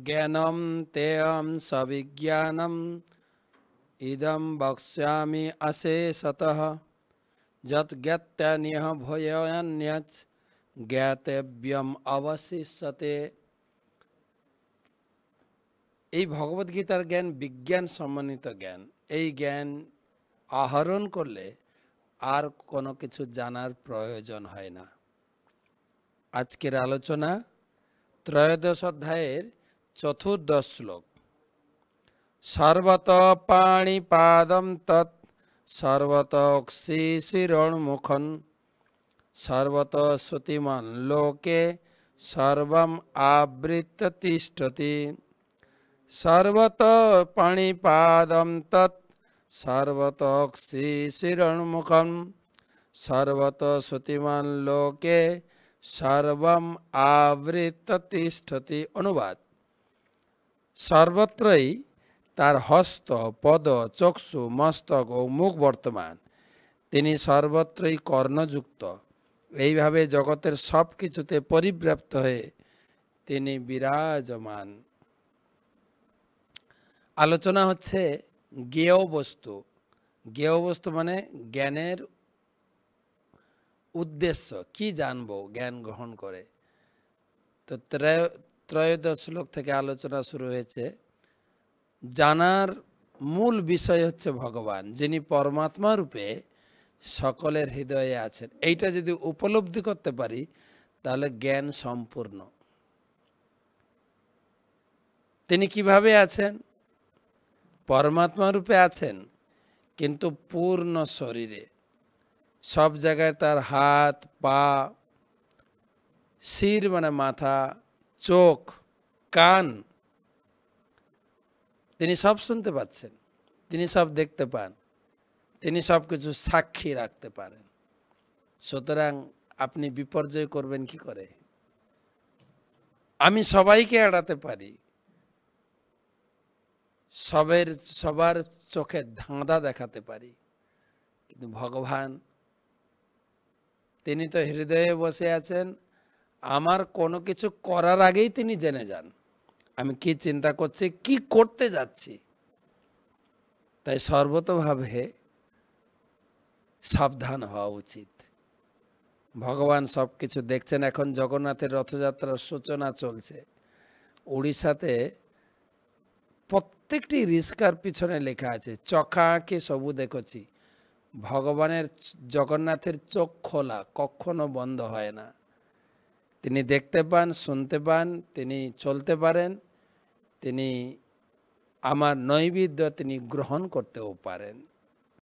জ্ঞানম তেয়ম সবিজ্ঞানম ইদম বক্ষ্যামি অশেষতঃ যৎ জ্ঞাত্যানিহ ভয়ান্যৎ জ্ঞাতব্যম অবশিষ্যতে। এই ভগবদ্গীতার জ্ঞান বিজ্ঞান সম্মানিত জ্ঞান। এই জ্ঞান আহরণ করলে আর কোনো কিছু জানার প্রয়োজন হয় না। আজকের আলোচনা ত্রয়োদশ অধ্যায়ের চতুর্দশ শ্লোক। সর্বত পাণিপাদম তৎ সর্বত শিশিরোন্মুখং সর্বত শ্রুতিমান লোকে সর্বম আবৃত্য তিষ্ঠতি। সর্বত পাণিপাদম তৎ সর্বত শিশিরোন্মুখং সর্বত শ্রুতিমান লোকে সর্বম আবৃত্য তিষ্ঠতি। অনুবাদ: সর্বত্রই তার হস্ত, পদ, চক্ষু, মস্তক ও মুখ বর্তমান। তিনি সর্বত্রই কর্ণযুক্ত। এইভাবে জগতের সব কিছুতে পরিব্যাপ্ত হয়ে তিনি বিরাজমান। আলোচনা হচ্ছে জ্ঞেয় বস্তু। জ্ঞেয় বস্তু মানে জ্ঞানের উদ্দেশ্য, কি জানবো জ্ঞান গ্রহণ করে। তো ত্রয়োদশ শ্লোক থেকে আলোচনা শুরু হয়েছে। জানার মূল বিষয় হচ্ছে ভগবান, যিনি পরমাত্মা রূপে সকলের হৃদয়ে আছেন। এইটা যদি উপলব্ধি করতে পারি তাহলে জ্ঞান সম্পূর্ণ। তিনি কিভাবে আছেন? পরমাত্মা রূপে আছেন, কিন্তু পূর্ণ শরীরে। সব জায়গায় তার হাত, পা, শির মানে মাথা, চোখ, কান, তিনি সব শুনতে পাচ্ছেন, তিনি সব দেখতে পান, তিনি সব কিছু সাক্ষী রাখতে পারেন। সুতরাং আপনি বিপর্যয় করবেন কি করে? আমি সবাইকে এড়াতে পারি, সবার চোখে ধাঁধা দেখাতে পারি, কিন্তু ভগবান তিনি তো হৃদয়ে বসে আছেন। আমার কোনো কিছু করার আগেই তিনি জেনে যান আমি কি চিন্তা করছি, কি করতে যাচ্ছি। তাই সর্বতোভাবে সাবধান হওয়া উচিত। ভগবান সব কিছু দেখছেন। এখন জগন্নাথের রথযাত্রার সূচনা চলছে। উড়িষ্যাতে প্রত্যেকটি রিস্কার পিছনে লেখা আছে চোখা আঁকে সবু দেখছি। ভগবানের, জগন্নাথের চোখ খোলা, কখনো বন্ধ হয় না। তিনি দেখতে পান, শুনতে পান, তিনি চলতে পারেন, তিনি আমার নৈবেদ্য তিনি গ্রহণ করতেও পারেন।